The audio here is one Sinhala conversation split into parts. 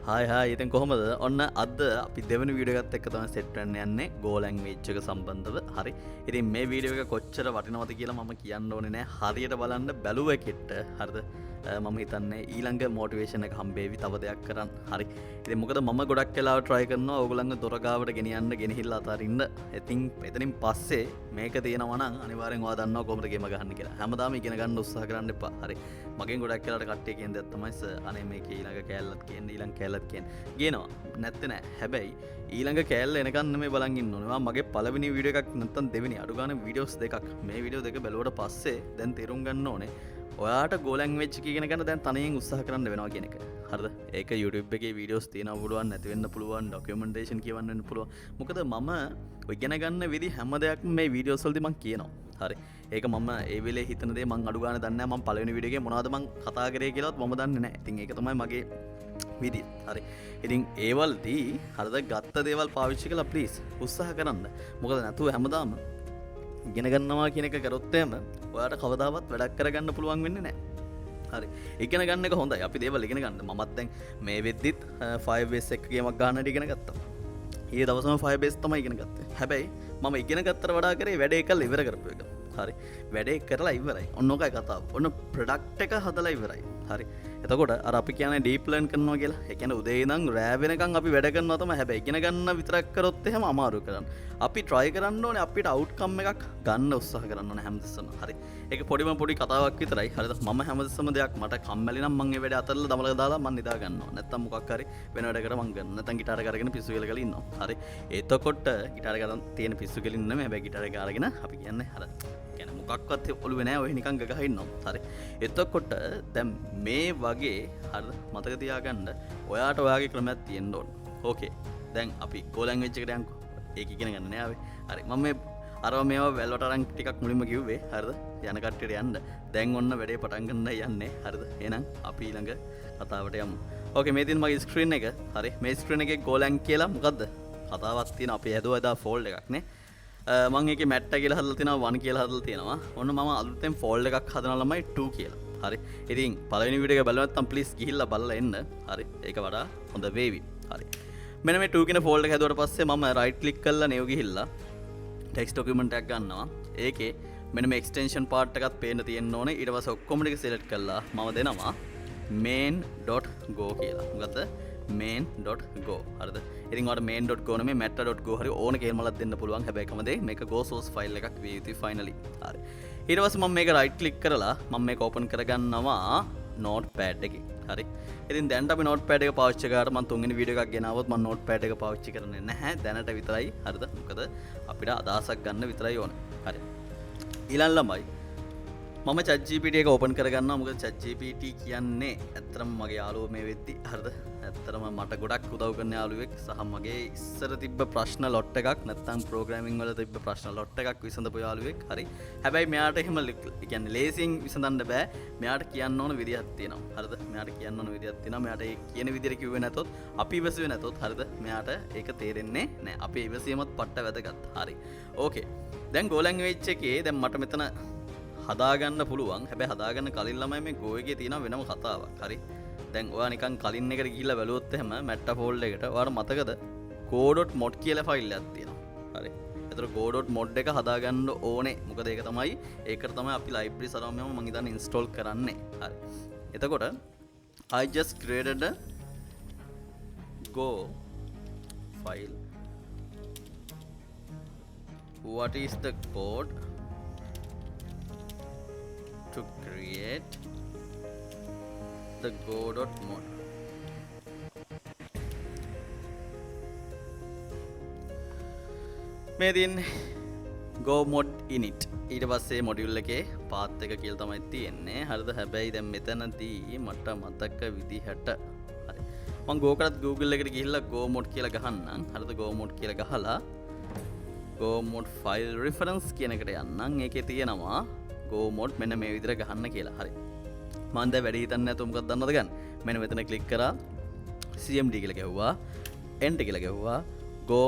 හායි ඉතින් කොහොමද ඔන්න අද අපි දෙවන වීඩියෝ එකත් එක්ක තමයි සෙට් වෙන්න යන්නේ Go language එක සම්බන්ධව. හරි. ඉතින් මේ වීඩියෝ එක කොච්චර වටිනවද කියලා මම කියන්න ඕනේ නෑ. හරියට බලන්න බැලුව එකෙට. හරිද? මම හිතන්නේ ඊළඟ මොටිවේෂන් එක හම්බේවි තව දෙයක් කරන්න. හරි. ඉතින් මොකද මම ගොඩක් වෙලාවට try කරනවා ඕගොල්ලන්ගේ දොර ගාවට ගෙනියන්න ගෙනහිල්ලා අතරින්න. ඉතින් එතනින් පස්සේ මේක තියෙනවා නම් අනිවාර්යෙන් ඔයා දන්නවා කොහොමද ගේම ගහන්න කියලා. හැමදාම ඉගෙන ගන්න උත්සාහ කරන්න එපා. හරි. මගෙන් ගොඩක් වෙලාවට කට්ටිය කියන දේ තමයි අනේ මේකේ ඊළඟ කෑල්ලත් කියන්නේ ඊළඟ කෑල්ලත් කියන්නේ. ගේනවා. නැත්තේ නෑ. හැබැයි ඊළඟ කෑල්ල එනකන් නෙමෙයි බලන් ඉන්න ඕනේ. මගේ පළවෙනි වීඩියෝ එකක් නැත්තම් දෙවෙනි අඩු ගානේ වීඩියෝස් දෙකක්. මේ වීඩියෝ දෙක බැලුවට පස්සේ දැන් තේරුම් ගන්න ඕනේ. ඔයාට Go language එක ඉගෙන ගන්න දැන් තනියෙන් උත්සාහ කරන්න වෙනවා කියන එක. හරිද? ඒක YouTube එකේ වීඩියෝස් තියෙනවා පුළුවන් නැති වෙන්න පුළුවන් ඩොකියුමන්ටේෂන් කියවන්න වෙන්න පුළුවන්. මොකද මම ඉගෙන ගන්න විදි හැම දෙයක්ම මේ වීඩියෝස් වලදී මම කියනවා. හරි. ඒක මම ඒ වෙලේ හිතන දේ මම අඩු ගානේ දන්නේ නැහැ. මම පළවෙනි වීඩියෝ එකේ මොනවද මම කතා කරේ කියලාත් මම දන්නේ නැහැ. ඉතින් ඒක තමයි මගේ විදිය. හරි. ඉතින් ඒවලදී හරිද ගත්ත දේවල් පාවිච්චි කරලා ප්ලීස් උත්සාහ කරන්න. මොකද නැතුව හැමදාම ඉගෙන ගන්නවා කියන එක කරොත් එහෙම ඔයාට කවදාවත් වැඩක් කරගන්න පුළුවන් වෙන්නේ නැහැ. හරි. ඉගෙන ගන්න එක හොඳයි. අපි දේවල් ඉගෙන ගන්න. මමත් දැන් මේ වෙද්දිත් 5 base එක ගේමක් ගන්නට ඉගෙන ගත්තා. ඊයේ දවසම 5 base තමයි ඉගෙන ගත්තේ. හැබැයි මම ඉගෙන ගත්තට වඩා කරේ වැඩේ කරලා ඉවර කරපු එක. හරි. වැඩේ කරලා ඉවරයි. ඔන්න ඔකයි කතාව. ඔන්න ප්‍රොඩක්ට් එක හදලා ඉවරයි. හරි. එතකොට අර අපි කියන්නේ ඩීප් ලර්න් කරනවා කියලා. ඒ කියන්නේ උදේ ඉඳන් රෑ වෙනකන් අපි වැඩ කරනවා තමයි. හැබැයි ඉගෙන ගන්න විතරක් කරොත් එහෙම අමාරු කරන්න. අපි try කරන්න ඕනේ අපිට outcome එකක් ගන්න උත්සාහ කරන්න ඕනේ හැමතිස්සම. හරි. ඒක පොඩි කතාවක් විතරයි. හරිද? මම හැමතිස්සම දෙයක් මට කම්මැලි නම් මම ඒ වැඩේ අතල්ලා දමලා දාලා මම නිදා ගන්නවා. නැත්තම් මොකක් හරි වෙන වැඩකට මම ගන්නවා. නැත්තම් ගිටාර එක අරගෙන පිස්සු ගලගල ඉන්නවා. හරි. එතකොට ගිටාර එක ගන්න තියෙන පිස්සු ගලින් නෙමෙයි. හැබැයි ගිටාර එක අරගෙන අපි කියන්නේ හරි. කියන්නේ මොකක්වත් ඔළුවේ නැහැ. ඔය නිකන් ගගහ ඉන්නවා. හරි. එතකොට දැන් මේ වගේ හරිද මතක තියාගන්න ඔයාට ඔයාගේ ක්‍රමයක් තියෙන්න ඕන. ඕකේ. දැන් අපි Go language එකට යන්කෝ. ඒක ඉගෙන ගන්න නෑ ආවේ. හරි. මම මේ අරව මේවා වැල්වට අරන් ටිකක් මුලින්ම කිව්වේ. හරිද? යන කට්ටියට යන්න. දැන් ඔන්න වැඩේ පටන් ගන්නයි යන්නේ. හරිද? එහෙනම් අපි ඊළඟ කතාවට යමු. ඕකේ මේ තියෙන මගේ ස්ක්‍රීන් එක. හරි. මේ ස්ක්‍රීන් එකේ Go lang කියලා මොකද්ද? කතාවක් තියෙන අපි හැදුවා එදා ෆෝල්ඩ් එකක් නේ. මම ඒකේ මැට්ට කියලා හදලා තියෙනවා 1 කියලා හදලා තියෙනවා. ඔන්න මම අලුතෙන් ෆෝල්ඩ් එකක් හදනවා ළමයි 2 කියලා. හරි. ඉතින් පළවෙනි වීඩියෝ එක බලලා නැත්නම් ප්ලීස් ගිහිල්ලා බලලා එන්න. හරි. ඒක වඩා හොඳ වේවි. හරි. මෙන්න මේ 2 කියන ෆෝල්ඩ් එක හැදුවට පස්සේ මම රයිට් ක්ලික් කරලා නෙව ගිහිල්ලා ටෙක්ස්ට් ඩොකියුමන්ට් එකක් ගන්නවා. ඒකේ මෙන්න මේ එක්ස්ටෙන්ෂන් පාර්ට් එකත් පේන්න තියෙන්න ඕනේ. ඊට පස්සේ ඔක්කොම ටික සිලෙක්ට් කරලා මම දෙනවා main.go කියලා. මොකද main.go. හරිද? ඉතින් ඔයාලට main.go නෙමෙයි meta.go හරි ඕන කේමලක් දෙන්න පුළුවන්. හැබැයි කොහමද මේක go source file එකක් විය යුතුයි finally. හරි. ඊට පස්සේ මම මේක right click කරලා මම මේක open කරගන්නවා notepad එකේ. හරි. ඉතින් දැන්ට අපි notepad එක පාවිච්චි කරාට මම තුන්වෙනි වීඩියෝ එකක් ගෙනාවොත් මම notepad එක පාවිච්චි කරන්නේ නැහැ. දැනට විතරයි. හරිද? මොකද අපිට අදහසක් ගන්න විතරයි ඕනේ. හරි. ඊළඟ ළමයි මම ChatGPT එක open කරගන්නවා. මොකද ChatGPT කියන්නේ ඇත්තටම මගේ යාළුවෝ මේ වෙද්දි හරිද? ඇත්තටම මට ගොඩක් උදව් කරන යාළුවෙක් සහ මගේ ඉස්සර තිබ්බ ප්‍රශ්න ලොට් එකක් නැත්තම් ප්‍රෝග්‍රෑමින් වල තිබ්බ ප්‍රශ්න ලොට් එකක් විසඳපු යාළුවෙක්. හරි. හැබැයි මෙයාට එහෙම කියන්නේ ලේසියෙන් විසඳන්න බෑ. මෙයාට කියන්න ඕන විදියක් තියෙනවා. හරිද? මෙයාට කියන්න ඕන විදියක් තියෙනවා. මෙයාට ඒ කියන විදියට කිව්වේ නැතොත් අපි ඉවසුවේ නැතොත් හරිද? මෙයාට ඒක තේරෙන්නේ නැහැ. අපි ඉවසීමත් පට්ට වැදගත්. හරි. ඕකේ. දැන් Go language එකේ දැන් මට මෙතන හදාගන්න පුළුවන්. හැබැයි හදාගන්න කලින් ළමයි මේ Go එකේ තියෙන වෙනම කතාවක්. හරි. දැන් ඔයා නිකන් කලින් එකට ගිහිල්ලා බැලුවොත් එහෙම මැට්ටා ෆෝල්ඩ් එකට ඔයාට මතකද go.mod කියලා ෆයිල් එකක් තියෙනවා. හරි. ඒතර go.mod එක හදාගන්න ඕනේ. මොකද ඒක තමයි ඒකට තමයි අපි library සරමයම මම ඉතින් install කරන්නේ. හරි. එතකොට I just created a go file. What is the code to create the go.mod? මේ තියෙන්නේ go mod init. ඊට පස්සේ මොඩියුල් එකේ path එක කියලා තමයි තියෙන්නේ. හරිද? හැබැයි දැන් මෙතනදී මට මතක විදිහට හරි. මම go කරත් Google එකට ගිහිල්ලා go mod කියලා ගහන්නම්. හරිද? go mod කියලා ගහලා go mod file reference කියන එකට යන්නම්. ඒකේ තියෙනවා go mod මෙන්න මේ විදිහට ගහන්න කියලා. හරි. මම දැන් වැඩි හිතන්නේ නැතුව මොකක්ද දන්නවද ගන්න? මෙන්න මෙතන ක්ලික් කරා cmd කියලා ගැහුවා. enter කියලා ගැහුවා. go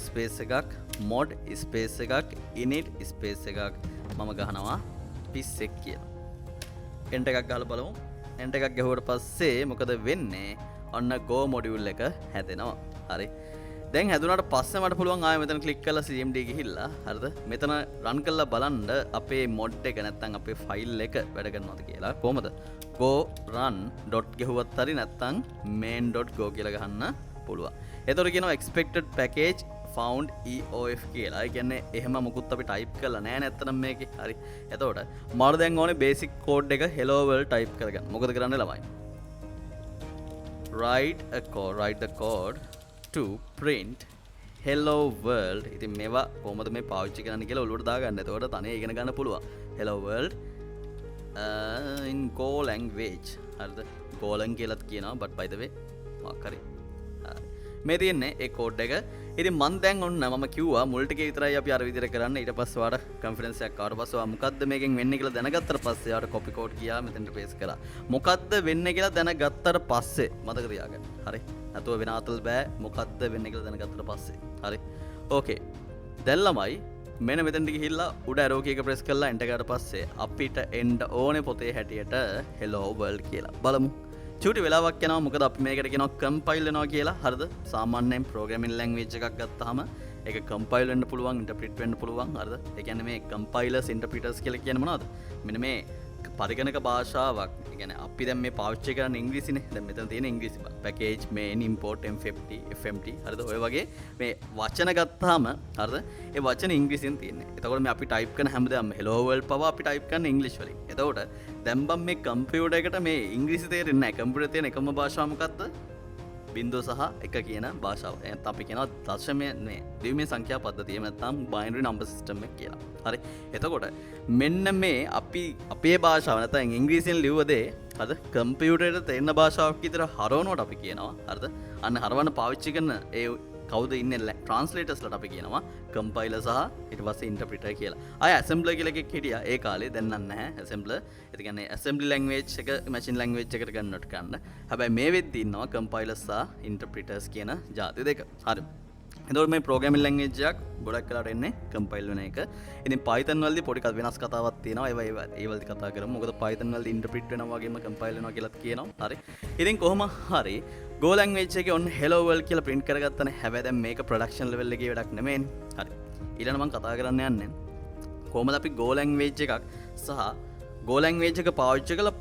space එකක් mod space එකක් init space එකක් මම ගහනවා පිස්සෙක් කියලා. enter එකක් ගහලා බලමු. enter එකක් ගැහුවට පස්සේ මොකද වෙන්නේ? ඔන්න Go module එක හැදෙනවා. හරි. දැන් හැදුනට පස්සේ මට පුළුවන් ආයෙ මෙතන ක්ලික් කරලා CMD ගිහිල්ලා හරිද? මෙතන රන් කරලා බලන්න අපේ mod එක නැත්නම් අපේ ෆයිල් එක වැඩ කරනවද කියලා. කොහමද? go run dot ගෙහුවත් හරි නැත්නම් main.go කියලා ගහන්න පුළුවන්. එතකොට කියනවා expected package found EOF කියලා. ඒ කියන්නේ එහෙම මොකුත් අපි type කරලා නැහැ නැත්තම් මේකේ. හරි. එතකොට මම දැන් ඕනේ basic code එක hello world type කරගන්න. මොකද කරන්නේ ළමයි? write the code to print hello world. ඉතින් මේවා කොහොමද මේ පාවිච්චි කරන්න කියලා ඔළුවට දාගන්න. එතකොට තනිය ඉගෙන ගන්න පුළුවන්. hello world in Go language. හරිද? Golang කියලාත් කියනවා but by the way මොකක් හරි. මේ තියෙන්නේ ඒ කෝඩ් එක. ඉතින් මම දැන් ඔන්න මම කිව්වා මුල් ටිකේ විතරයි අපි අර විදිහට කරන්න. ඊට පස්සේ ඔයාලට කන්ෆිඩන්ස් එකක් ආවට පස්සේ ඔයා මොකද්ද මේකෙන් වෙන්නේ කියලා දැනගත්තට පස්සේ ඔයාලට කොපි කෝඩ් ගියා මෙතෙන්ට පේස් කරා. මොකද්ද වෙන්නේ කියලා දැනගත්තට පස්සේ මතක තියාගන්න. හරි. නැතුව වෙන අතල් බෑ. මොකද්ද වෙන්නේ කියලා දැනගත්තට පස්සේ. හරි. ඕකේ. දැන් ළමයි මෙන්න මෙතෙන්ට ගිහිල්ලා උඩ ඇරෝ කී එක ප්‍රෙස් කරලා එන්ටර් කරාට පස්සේ අපිට එන්න ඕනේ පොතේ හැටියට hello world කියලා. බලමු. චූටි වෙලාවක් යනවා මොකද අපි මේකට කියනවා කම්පයිල් වෙනවා කියලා. හරිද? සාමාන්‍යයෙන් ප්‍රෝග්‍රෑමින් ලැන්ග්වේජ් එකක් ගත්තාම ඒක කම්පයිල් වෙන්න පුළුවන්, ඉන්ටර්ප්‍රිට් වෙන්න පුළුවන්. හරිද? ඒ කියන්නේ මේ කම්පයිලර්ස් ඉන්ටර්ප්‍රිටර්ස් කියලා කියන්නේ මොනවද? මෙන්න මේ පරිගණක භාෂාවක්. ඒ කියන්නේ අපි දැන් මේ පාවිච්චි කරන්නේ ඉංග්‍රීසිනේ. දැන් මෙතන තියෙන ඉංග්‍රීසි package main import fmt හරිද? ඔය වගේ මේ වචන ගත්තාම හරිද? ඒ වචන ඉංග්‍රීසියෙන් තියෙන්නේ. එතකොට මේ අපි ටයිප් කරන හැමදේම hello world පවා අපි ටයිප් කරන්නේ ඉංග්‍රීසි වලින්. එතකොට දැන් බම් මේ කම්පියුටර් එකට මේ ඉංග්‍රීසි තේරෙන්නේ නැහැ. කම්පියුටර් තියෙන එකම භාෂාව මොකක්ද? බිංදුව සහ එක කියන භාෂාව. එහෙනම් අපි කියනවා දශමය මේ ද්විමය සංඛ්‍යා පද්ධතිය නැත්නම් binary number system එක කියලා. හරි. එතකොට මෙන්න මේ අපි අපේ භාෂාව නැත්නම් ඉංග්‍රීසියෙන් ලියුව දේ හරිද? කම්පියුටරේට තේරෙන භාෂාවක් විතර හරවනකොට අපි කියනවා හරිද? අන්න හරවන්න පාවිච්චි කරන ඒ කවුද ඉන්නේ ට්‍රාන්ස්ලේටර්ස්ලට අපි කියනවා කම්පයිලර් සහ ඊට පස්සේ ඉන්ටර්ප්‍රිටර් කියලා. ආය ඇසෙම්බලර් කියලා එකක් හිටියා ඒ කාලේ දැන් නැහැ ඇසෙම්බලර්. ඒ කියන්නේ ඇසෙම්බලි ලැන්ග්වේජ් එක මැෂින් ලැන්ග්වේජ් එකට කන්වර්ට් කරන්න. හැබැයි මේ වෙද්දී ඉන්නවා කම්පයිලර්ස් සහ ඉන්ටර්ප්‍රිටර්ස් කියන જાති දෙක. හරි. එතකොට මේ ප්‍රෝග්‍රෑමින් ලැන්ග්වේජ් එකක් ගොඩක් වෙලාවට එන්නේ කම්පයිල් වෙන එක. ඉතින් Python වලදී පොඩි වෙනස් කතාවක් තියෙනවා. ඒ වලදී කතා කරමු. මොකද Python වලදී ඉන්ටර්ප්‍රිට් වෙනවා වගේම කම්පයිල් වෙනවා කියලාත් කියනවා. හරි. ඉතින් කොහොම හරි Go language එකේ ඔන්න hello world කියලා print කරගත්තනේ. හැබැයි දැන් මේක production level එකේ වැඩක් නෙමෙයිනේ. හරි. ඊළඟ මම කතා කරන්න යන්නේ කොහොමද අපි Go language එකක් සහ Go language එක පාවිච්චි කරලා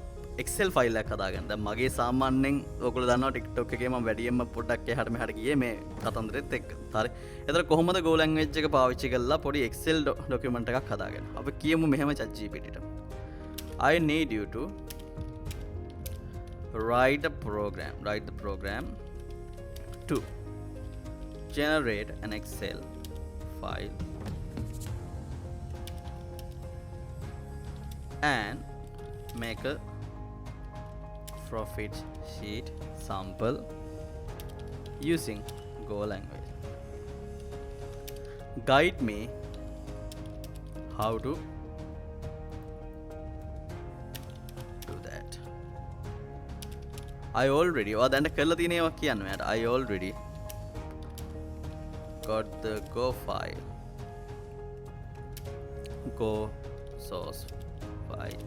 Excel ෆයිල් එකක් හදාගන්න. දැන් මගේ සාමාන්‍යයෙන් ඔයගොල්ලෝ දන්නවා TikTok එකේ මම වැඩියෙන්ම පොඩ්ඩක් එහාට මෙහාට ගියේ මේ කතන්දරෙත් එක්ක. හරි. එතන කොහොමද Go language එක පාවිච්චි කරලා පොඩි Excel document එකක් හදාගන්න. අපි කියමු මෙහෙම ChatGPT-ට. I need you to write the program to generate an Excel file and make a profit sheet sample using Go language. Guide me how to I already දැන් කරලා තියෙන ඒවා කියන්න මට I already got the Go file Go source file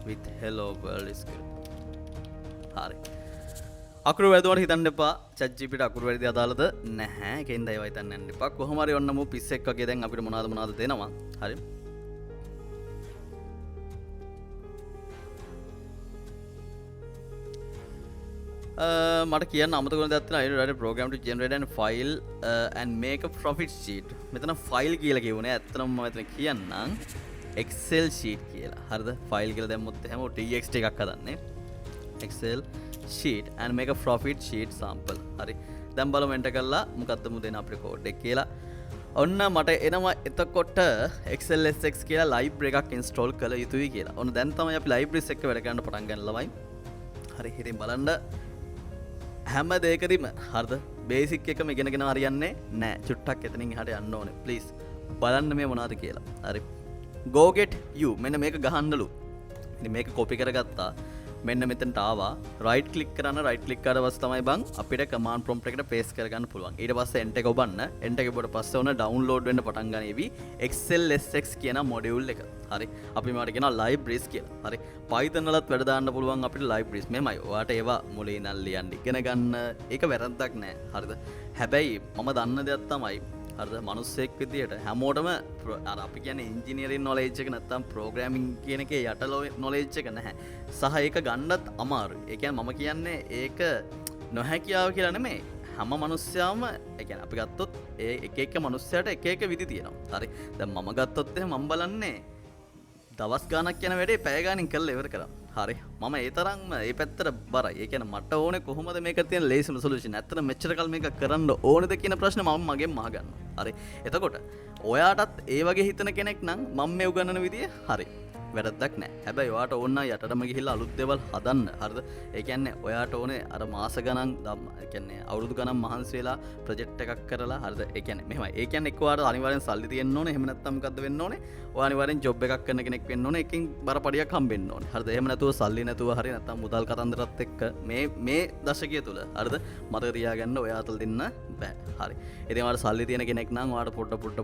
with hello world script. හරි. අකුරු වැදුවට හිතන්න එපා. ChatGPT අකුරු වැරදි අදාළද නැහැ. ඒකෙන්ද ඒවා හිතන්න යන්න එපා. කොහොම හරි ඔන්න මු පිස්සෙක් වගේ දැන් අපිට මොනවාද දෙනවා. හරි. මට කියන්න අමතක දෙයක් තියෙනවා. I write a program to generate a file and make a profit sheet. මෙතන file කියලා කියුනේ. ඇත්තටම මම මෙතන කියන්නම් Excel sheet කියලා. හරිද? file කියලා දැම්මොත් එහෙම txt එකක් හදන්නේ. Excel sheet and make a profit sheet sample. හරි. දැන් බලමු එන්ටර් කරලා මොකද්ද මු දෙන අපේ කෝඩ් එක කියලා. ඔන්න මට එනවා එතකොට Excel SX කියලා library එකක් install කළ යුතුයි කියලා. ඔන්න දැන් තමයි අපි libraries එක වැඩ ගන්න පටන් ගන්න ළමයි. හරි. ඉතින් බලන්න හැම දෙයකදීම හරිද බේසික් එකම ඉගෙනගෙන හරියන්නේ නැහැ. චුට්ටක් එතනින් එහාට යන්න ඕනේ. ප්ලීස් බලන්න මේ මොනවද කියලා. හරි. Go get you මෙන්න මේක ගහන්නලු. ඉතින් මේක කොපි කරගත්තා. මෙන්න මෙතනට ආවා රයිට් ක්ලික් කරන්න රයිට් ක්ලික් කරලා පස්සේ තමයි බං අපිට කමාන්ඩ් ප්‍රොම්ප්ට් එකට පේස්ට් කරගන්න පුළුවන්. ඊට පස්සේ එන්ටර් එක ඔබන්න. එන්ටර් එක ඔබට පස්සේ ඔන්න ඩවුන්ලෝඩ් වෙන්න පටන් ගනීවි XLSX කියන මොඩියුල් එක. හරි. අපි මේවට කියනවා libraries කියලා. හරි. Python වලත් වැඩ දාන්න පුළුවන් අපිට libraries. මෙහෙමයි. ඔයාට ඒවා මුලින් ඉඳන් ලියන්න ඉගෙන ගන්න. ඒක වැරද්දක් නෑ. හරිද? හැබැයි මම දන්න දෙයක් තමයි හරිද මිනිස්සෙක් විදියට හැමෝටම අර අපි කියන්නේ ඉන්ජිනියරින් නොලෙජ් එක නැත්තම් ප්‍රෝග්‍රෑමින් කියන එකේ යට නොලෙජ් එක නැහැ. සහ ඒක ගන්නත් අමාරුයි. ඒ කියන්නේ මම කියන්නේ ඒක නොහැකියාව කියලා නෙමෙයි. හැම මිනිස්සයාම ඒ කියන්නේ අපි ගත්තොත් ඒ එක එක මිනිස්සයාට එක එක විදි තියෙනවා. හරි. දැන් මම ගත්තොත් එහෙනම් මම බලන්නේ දවස් ගාණක් යන වැඩේ පැය ගාණින් කරලා ඉවර කරා. හරි. මම ඒ තරම්ම ඒ පැත්තට බරයි. ඒ කියන්නේ මට ඕනේ කොහොමද මේක තියෙන ලේසිම සොලියුෂන්. ඇත්තට මෙච්චර කල් මේක කරන්න ඕනේද කියන ප්‍රශ්නේ මම මගෙන් අහගන්නවා. හරි. එතකොට ඔයාටත් ඒ වගේ හිතන කෙනෙක් නම් මම මේ උගන්වන විදිය හරි. වැරද්දක් නෑ. හැබැයි ඔයාට ඕන නම් යටටම ගිහිල්ලා අලුත් දේවල් හදන්න. හරිද? ඒ කියන්නේ ඔයාට ඕනේ අර මාස ගණන් ඒ කියන්නේ අවුරුදු ගණන් මහන්සි වෙලා ප්‍රොජෙක්ට් එකක් කරලා හරිද? ඒ කියන්නේ මෙහෙමයි. ඒ කියන්නේ එක්ක ඔයාට අනිවාර්යෙන් සල්ලි තියෙන්න ඕනේ. එහෙම නැත්නම් මොකද්ද වෙන්න ඕනේ? ඔයා අනිවාර්යෙන් ජොබ් එකක් කරන කෙනෙක් වෙන්න ඕනේ. එකකින් බරපඩියක් හම්බෙන්න ඕනේ. හරිද? එහෙම නැතුව සල්ලි නැතුව හරි නැත්නම් මුදල් කතන්දරත් එක්ක මේ දශකය තුල හරිද? මතක තියාගන්න ඔයා අතල් දෙන්න බෑ. හරි. ඉතින් ඔයාට සල්ලි තියෙන කෙනෙක් නම් ඔයාට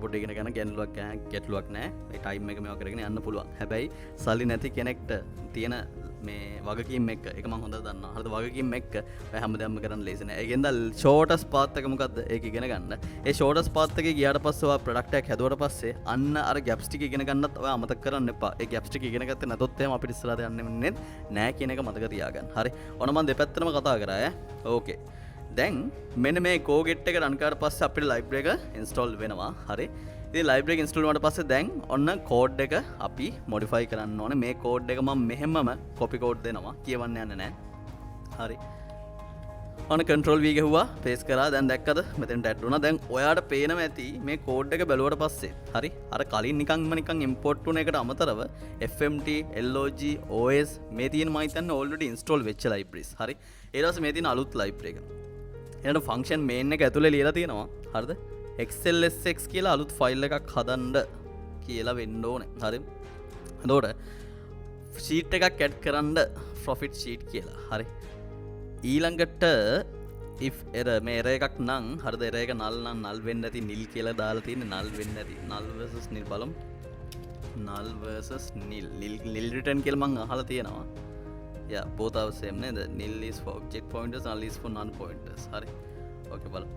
පොඩ ඉගෙන ගන්න ගැටලුවක් නෑ. මේ ටයිම් එක මේවා කරගෙන යන්න පුළුවන්. හැබැයි සල්ලි නැති කෙනෙක්ට තියෙන මේ වගකීම් එක්ක ඒක මම හොඳට දන්නවා. හරිද? වගකීම් එක්ක ඔය හැමදේම කරන්න ලේසි නෑ. ඒකෙන්ද ෂෝටස් පාත් එක මොකද්ද? ඒක ඉගෙන ගන්න. ඒ ෂෝටස් පාත් එකේ ගියාට පස්සේ ඔයා ප්‍රොඩක්ට් එකක් හැදුවට පස්සේ අන්න අර ගැප්ස් ටික ඉගෙන ගන්නත් ඔයා අමතක කරන්න එපා. ඒ ගැප්ස් ටික ඉගෙන ගත්තේ නැතොත් එහෙම අපිට ඉස්සරහට යන්න වෙන්නේ නෑ කියන එක මතක තියාගන්න. හරි. ඔන්න මම දෙපැත්තටම කතා කරා ඈ. ඕකේ. දැන් මෙන්න මේ කෝගෙට් එක රන් කරලා පස්සේ අපිට ලයිබ්‍රරි එක ඉන්ස්ටෝල් වෙනවා. හරි. ඉතින් ලයිබ්‍රරි එක ඉන්ස්ටෝල් වුණාට පස්සේ දැන් ඔන්න කෝඩ් එක අපි මොඩිෆයි කරන්න ඕනේ. මේ කෝඩ් එක මම මෙහෙමම කොපි කෝඩ් දෙනවා. කියවන්න යන්නේ නැහැ. හරි. ඔන්න control V ගහුවා paste කරා. දැන් දැක්කද? මෙතෙන්ට ඇඩ් වුණා. දැන් ඔයාට පේනවා ඇති මේ කෝඩ් එක බැලුවට පස්සේ. හරි. අර කලින් නිකන් import වුණ එකට අමතරව FMT, LOG, OS මේ තියෙන මම හිතන්නේ already install වෙච්ච libraries. හරි. ඊට පස්සේ මේ තියෙන අලුත් library එක. ඊට function main එක ඇතුලේ ලියලා තියෙනවා. හරිද? XLSX කියලා අලුත් ෆයිල් එකක් හදන්න කියලා වෙන්න ඕනේ. හරි. එතකොට sheet එකක් add කරන්න profit sheet කියලා. හරි. ඊළඟට if error මේ error එකක් නම් හරිද error එක null නම් null වෙන්නේ නැති nil කියලා දාලා තියෙන්නේ null වෙන්නේ නැති null versus nil බලමු. null versus nil return කියලා මම අහලා තියෙනවා. yeah both are same නේද? nil is for object pointers, null is for non pointers. හරි. okay බලමු.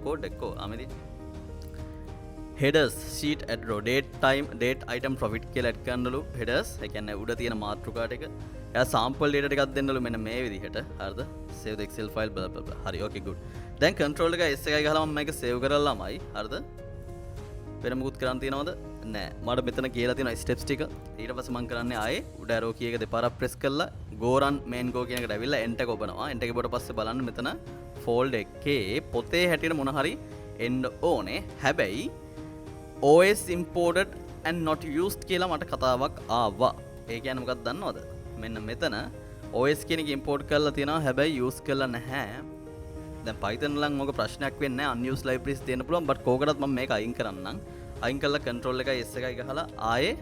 code එක්කෝ අමෙදි headers sheet add row date item profit කියලා add කරනලු headers ඒ කියන්නේ උඩ තියෙන මාතෘකාට එක එයා sample data ටිකක් දෙන්නලු මෙන්න මේ විදිහට හරිද save the excel file blah blah blah හරි okay good දැන් control එක s එකයි ගහලා මම මේක save කරලාමයි හරිද වෙන මොකුත් කරන්න තියනවද නෑ මට මෙතන කියලා තියෙනවා steps ටික ඊට පස්සේ මම කරන්නේ ආයේ උඩ arrow key එක දෙපාරක් press කරලා go run main go කියන එකට ඇවිල්ලා enter එක ඔබනවා enter එක ඔබට පස්සේ බලන්න මෙතන folder එකේ පොතේ හැටියට මොන හරි එන්න ඕනේ හැබැයි OS imported and not used කියලා මට කතාවක් ආවා. ඒ කියන්නේ මොකක්ද දන්නවද? මෙන්න මෙතන OS කියන එක import කරලා තියෙනවා හැබැයි use කරලා නැහැ. දැන් Python වලින් මොකක් ප්‍රශ්නයක් වෙන්නේ නැහැ. unused libraries තියෙන්න පුළුවන්. but කෝකටත් මම මේක අයින් කරන්නම්. අයින් කරලා control එකයි s එකයි ගහලා ආයේ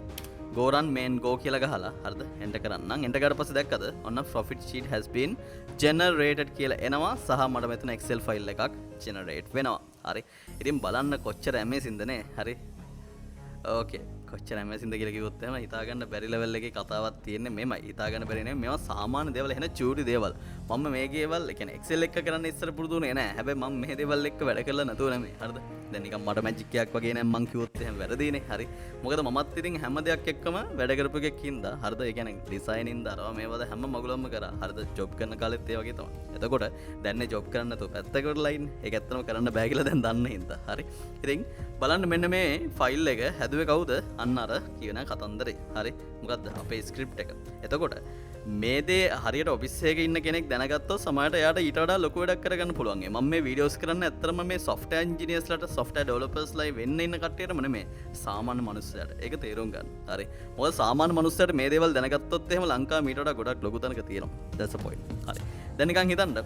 go run main go කියලා ගහලා හරිද? enter කරන්නම්. enter කරලා පස්සේ දැක්කද? ඔන්න profit sheet has been generated කියලා එනවා සහ මට මෙතන excel file එකක් generate වෙනවා. හරි. ඉතින් බලන්න කොච්චර amazing ද නේ? හරි. ඕකේ. කොච්චර amazing ද කියලා කිව්වොත් එහෙම හිතා ගන්න බැරි level එකේ කතාවක් තියෙන්නේ මෙමය. හිතා ගන්න බැරි නෙමෙයි. මේවා සාමාන්‍ය දේවල් එහෙන චූටි දේවල්. මම මේ දේවල් ඒ කියන්නේ excel එක කරන්න ඉස්සර පුරුදුුනේ නෑ. හැබැයි මම මේ දේවල් එක්ක වැඩ කරලා නැතුව නෙමෙයි. හරිද? දැන් නිකන් මට මැජික් එකක් වගේ නෑ මං කිව්වොත් එහෙම වැරදීනේ. හරි. මොකද මමත් ඉතින් හැම දෙයක් එක්කම වැඩ කරපු එකක් හින්දා හරිද? ඒ කියන්නේ ඩිසයින් ඉඳලා අරවා මේවද හැම මගුලම කරා. හරිද? ජොබ් කරන කාලෙත් ඒ වගේ තමයි. එතකොට දැන් මේ ජොබ් කරන්න නැතුව පැත්තකට ලයින්. ඒක ඇත්තම කරන්න බෑ කියලා දැන් දන්න හින්දා. හරි. ඉතින් බලන්න මෙන්න මේ ෆයිල් එක හැදුවේ කවුද? අන්න අර කියන කතන්දරේ. හරි. මොකද්ද? අපේ ස්ක්‍රිප්ට් එක. එතකොට මේ දේ හරියට ඔෆිස් එකේ ඉන්න කෙනෙක් දැනගත්තොත් සමහරට එයාට ඊට වඩා ලොකු වැඩක් කරගන්න පුළුවන්. මම මේ වීඩියෝස් කරන්න ඇත්තටම මේ software engineers ලාට software developers ලා වෙන්න ඉන්න කට්ටියටම නෙමෙයි. සාමාන්‍ය මනුස්සයාට. ඒක තේරුම් ගන්න. හරි. මොකද සාමාන්‍ය මනුස්සයාට මේ දේවල් දැනගත්තොත් එහෙම ලංකාවේ ඊට වඩා ගොඩක් ලොකු තැනක තියෙනවා. That's the point. හරි. දැන් නිකන් හිතන්න.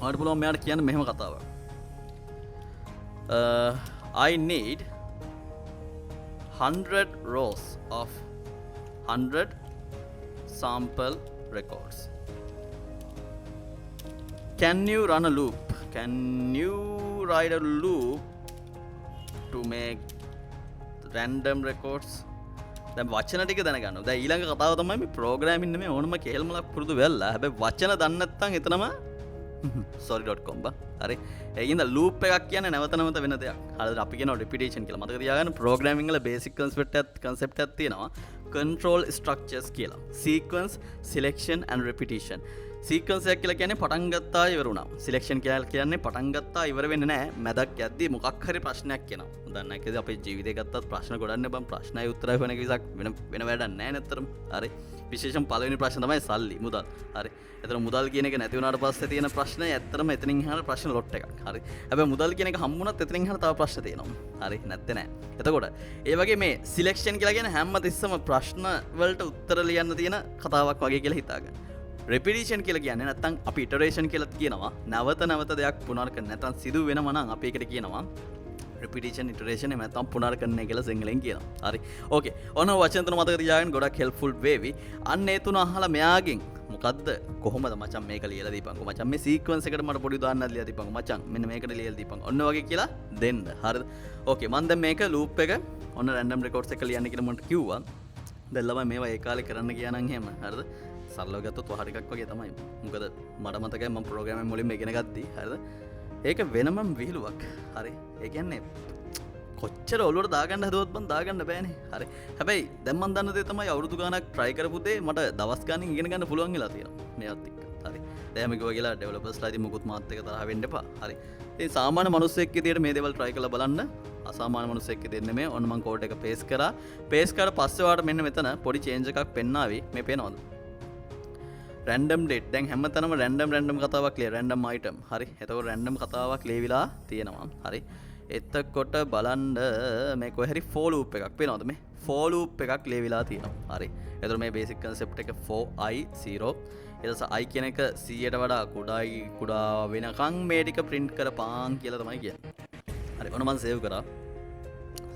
ඔයාලට පුළුවන් මෙයාට කියන්න මෙහෙම කතාවක්. I need 100 rows of 100 sample records. Can you run a loop? Can you write a loop to make random records? දැන් වචන ටික දැනගන්න. දැන් ඊළඟ කතාව තමයි මේ ප්‍රෝග්‍රෑමින් නෙමෙයි ඕනම කෙහෙල්මලක් පුරුදු වෙලා. හැබැයි වචන දන්නේ නැත්නම් එතනම sorry.com බා. හරි. ඒකින්ද ලූප් එකක් කියන්නේ නැවත නැවත වෙන දෙයක්. හරිද? අපි කියනවා repetition කියලා. මතක තියාගන්න ප්‍රෝග්‍රෑමින් වල බේසික් concept එකක් තියෙනවා. control structures කියලා. sequence, selection and repetition. sequence එක කියලා කියන්නේ පටන් ගත්තා ඉවර වුණා. selection කියලා කියන්නේ පටන් ගත්තා ඉවර වෙන්නේ නැහැ. මැදක් යද්දී මොකක් හරි ප්‍රශ්නයක් එනවා. දන්නේ නැහැ අපේ ජීවිතේ ගත්තත් ප්‍රශ්න ගොඩක් බම් ප්‍රශ්නයි උත්තරයි වෙන කිසික් වෙන වැඩක් නැහැ නේතරම්. හරි. විශේෂයෙන් පළවෙනි ප්‍රශ්න තමයි සල්ලි මුදල්. හරි. එතන මුදල් කියන එක නැති වුණාට පස්සේ තියෙන ප්‍රශ්නේ ඇත්තටම එතනින් එහාට ප්‍රශ්න ලොට් එකක්. හරි. හැබැයි මුදල් කියන එක හම්බුණත් එතනින් එහාට තව ප්‍රශ්න තියෙනවා. හරි. නැත්තේ නෑ. එතකොට ඒ වගේ මේ සිලෙක්ෂන් කියලා කියන්නේ හැම තිස්සම ප්‍රශ්න වලට උත්තර ලියන්න තියෙන කතාවක් වගේ කියලා හිතාගන්න. repetition කියලා කියන්නේ නැත්තම් අපි iteration කියලා කියනවා. නැවත නැවත දෙයක් පුනරාවර්තන නැත්තම් සිදු වෙනවා නම් අපි ඒකට කියනවා repetition iteration එහෙම නැත්නම් පුනරාවර්තනය කියලා සිංහලෙන් කියනවා. හරි. ඕකේ. ඔන්න වචන තුන මතක තියාගන්න ගොඩක් helpful වේවි. අන්න ඒ තුන අහලා මෙයාගෙන් මොකද්ද කොහොමද මචං මේක ලියලා දීපන්කෝ මචං මේ සීක්වෙන්ස් එකට මට පොඩි උදාහරණයක් ලියලා දීපන්කෝ මචං මෙන්න මේකට ලියලා දීපන්කෝ ඔන්න වගේ කියලා දෙන්න. හරිද? ඕකේ. මම දැන් මේක loop එක ඔන්න random records එක ලියන්න කියලා මට කිව්වා. දැන් ළමයි මේවා ඒ කාලේ කරන්න ගියා නම් එහෙම. හරිද? සරලව ගත්තොත් වහ ටිකක් වගේ තමයි. මොකද මට මතකයි මම ප්‍රෝග්‍රෑමින් මුලින්ම ඉගෙන ගත්තී. හරිද? ඒක වෙනමම විහිළුවක්. හරි. ඒ කියන්නේ කොච්චර ඔලුවට දාගන්න හදුවත් බං දාගන්න බෑනේ. හරි. හැබැයි දැන් මම දන්න දේ තමයි අවුරුදු ගාණක් try කරපු දේ මට දවස් ගාණකින් ඉගෙන ගන්න පුළුවන් වෙලා තියෙනවා. මේවත් එක්ක. හරි. දැන් මේක ඔයගලා ඩෙවලොපර්ස්ලා ඉතින් මුකුත් මාත් එක්ක තරහ වෙන්න එපා. හරි. ඉතින් සාමාන්‍ය මිනිස්සෙක් විදියට මේ දේවල් try කරලා බලන්න. අසාමාන්‍ය මිනිස්සෙක් විදියට නෙමෙයි. ඔන්න මම කෝඩ් එක paste කරා. paste කරලා පස්සේ ඔයාලට මෙන්න මෙතන පොඩි change එකක් පෙන්නාවි. මේ පේනවද? random date දැන් හැමතැනම random කතාවක් ලිය random item හරි එතකොට random කතාවක් ලියවිලා තියෙනවා හරි එතකොට බලන්න මේ කොහේ හරි for loop එකක් පේනවද මේ for loop එකක් ලියවිලා තියෙනවා හරි එතකොට මේ basic concept එක for I 0 ඊට පස්සේ I කියන එක 100ට වඩා කුඩා වෙනකන් මේ ටික print කරපාන් කියලා තමයි කියන්නේ හරි ඔන්න මම save කරා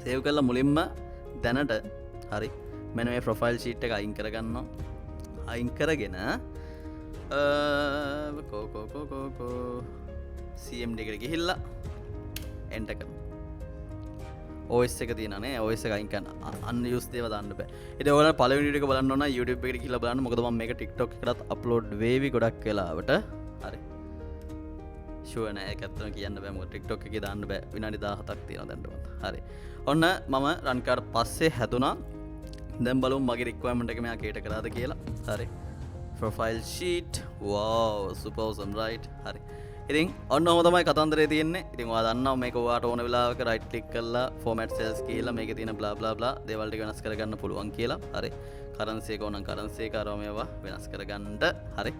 save කරලා මුලින්ම දැනට හරි මෙන්න මේ profile sheet එක අයින් කරගන්නවා අයින් කරගෙන CMD එකට ගිහිල්ලා enter කරනවා. OS එක තියෙනනේ OS එක අයින් කරන්න unused දේව දාන්න බෑ. ඉතින් ඔයාලා පළවෙනි වීඩියෝ එක බලන්න ඕන නම් YouTube එකට ගිහිල්ලා බලන්න. මොකද මම මේක TikTok එකටත් upload වෙවි ගොඩක් වෙලාවට. හරි. ෂුවර් නෑ ඒක ඇත්තම කියන්න බෑ. මොකද TikTok එකේ දාන්න බෑ. විනාඩි 17ක් තියෙනවා දැන්ට. හරි. ඔන්න මම run කරලා පස්සේ හැදුනා. දැන් බලමු මගේ requirement එක මෙයා කේට කරාද කියලා. හරි. profile sheet wow super awesome right හරි ඉතින් ඔන්න ඔහම තමයි කතන්දරේ තියෙන්නේ ඉතින් ඔයා දන්නවා මේක ඔයාට ඕන වෙලාවක right click කරලා format cells කියලා මේකේ තියෙන blah blah blah දේවල් ටික වෙනස් කරගන්න පුළුවන් කියලා හරි currency එක ඕනම් currency එක අරව මේවා වෙනස් කරගන්න හරි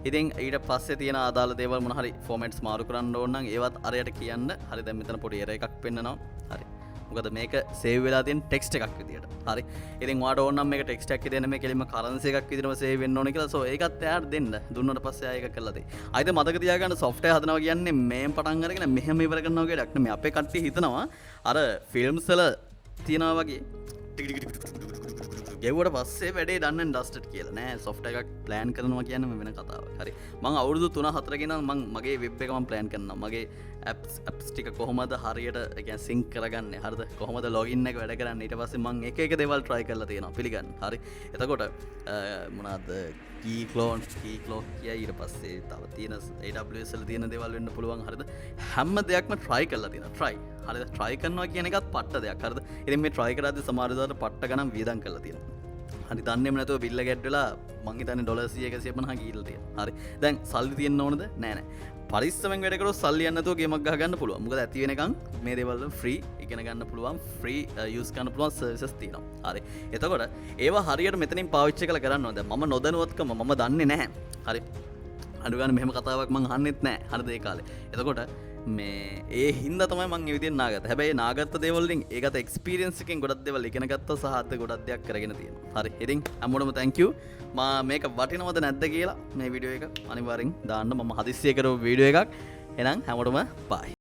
ඉතින් ඊට පස්සේ තියෙන අදාළ දේවල් මොන හරි formats මාරු කරන්න ඕන නම් ඒවත් අරයට කියන්න හරි දැන් මෙතන පොඩි error එකක් පෙන්නනවා හරි මොකද මේක save වෙලා තියෙන text එකක් විදියට. හරි. ඉතින් ඔයාට ඕන නම් මේක text එකක් විදියට නෙමෙයි කෙලින්ම currency එකක් විදියටම save වෙන්න ඕනේ කියලා. ඒකත් එයාට දෙන්න. දුන්නාට පස්සේ ආයෙ ඒක කරලා දෙයි. ආයෙත් මතක තියාගන්න software හදනවා කියන්නේ මේන් පටන් අරගෙන මෙහෙම ඉවර කරනවා කියන එකක් නෙමෙයි. අපේ කට්ටිය හිතනවා අර films වල තියනවා වගේ ගෙවුවට පස්සේ වැඩේ done and dusted කියලා නෑ software එකක් plan කරනවා කියන්නේ වෙන කතාවක්. හරි. මම අවුරුදු 3-4 ගෙන මම මගේ web එක මම plan කරනවා. මගේ apps ටික කොහොමද හරියට ඒ කියන්නේ sync කරගන්නේ. හරිද? කොහොමද login එක වැඩ කරන්නේ. ඊට පස්සේ මම එක දේවල් try කරලා තියෙනවා. පිළිගන්න. හරි. එතකොට මොනවාද key clone කියයි ඊට පස්සේ තව තියෙන AWS වල තියෙන දේවල් වෙන්න පුළුවන්. හරිද? හැම දෙයක්ම try කරලා තියෙනවා. try. හරිද? try කරනවා කියන එකත් පට්ට දෙයක්. හරිද? ඉතින් මේ try කරද්දී සමහර වෙලාවට පට්ට ගණන් වියදම් කරලා තියෙනවා. හරි දන්නේම නැතුව බිල්ල ගැට් වෙලා මං හිතන්නේ $150 ගිහිල්ලා තියෙනවා. හරි. දැන් සල්ලි තියෙන්න ඕනද? නෑ නෑ. පරිස්සමෙන් වැඩ කරොත් සල්ලි යන්න නැතුව ගේමක් ගහ ගන්න පුළුවන්. මොකද ඇති වෙනකන් මේ දේවල් ෆ්‍රී ඉගෙන ගන්න පුළුවන්, ෆ්‍රී යූස් කරන්න පුළුවන් සර්විසස් තියෙනවා. හරි. එතකොට ඒවා හරියට මෙතනින් පාවිච්චි කරලා කරන්න ඕනේ. දැන් මම නොදැනුවත්කම මම දන්නේ නැහැ. හරි. අඩු ගන්න මෙහෙම කතාවක් මං අහන්නෙත් නැහැ. හරිද ඒ කාලේ. එතකොට මේ ඒ හින්දා තමයි මං ඒ විදිහෙන් නාගත්තා. හැබැයි නාගත්ත දේවල් වලින් ඒකට එක්ස්පීරියන්ස් එකෙන් ගොඩක් දේවල් ඉගෙන ගත්තා සහ අද ගොඩක් දේවල් කරගෙන තියෙනවා. හරි. ඉතින් හැමෝටම thank you. මා මේක වටිනවද නැද්ද කියලා මේ වීඩියෝ එක අනිවාර්යෙන් දාන්න මම හදිස්සිය කරපු වීඩියෝ එකක්. එහෙනම් හැමෝටම bye.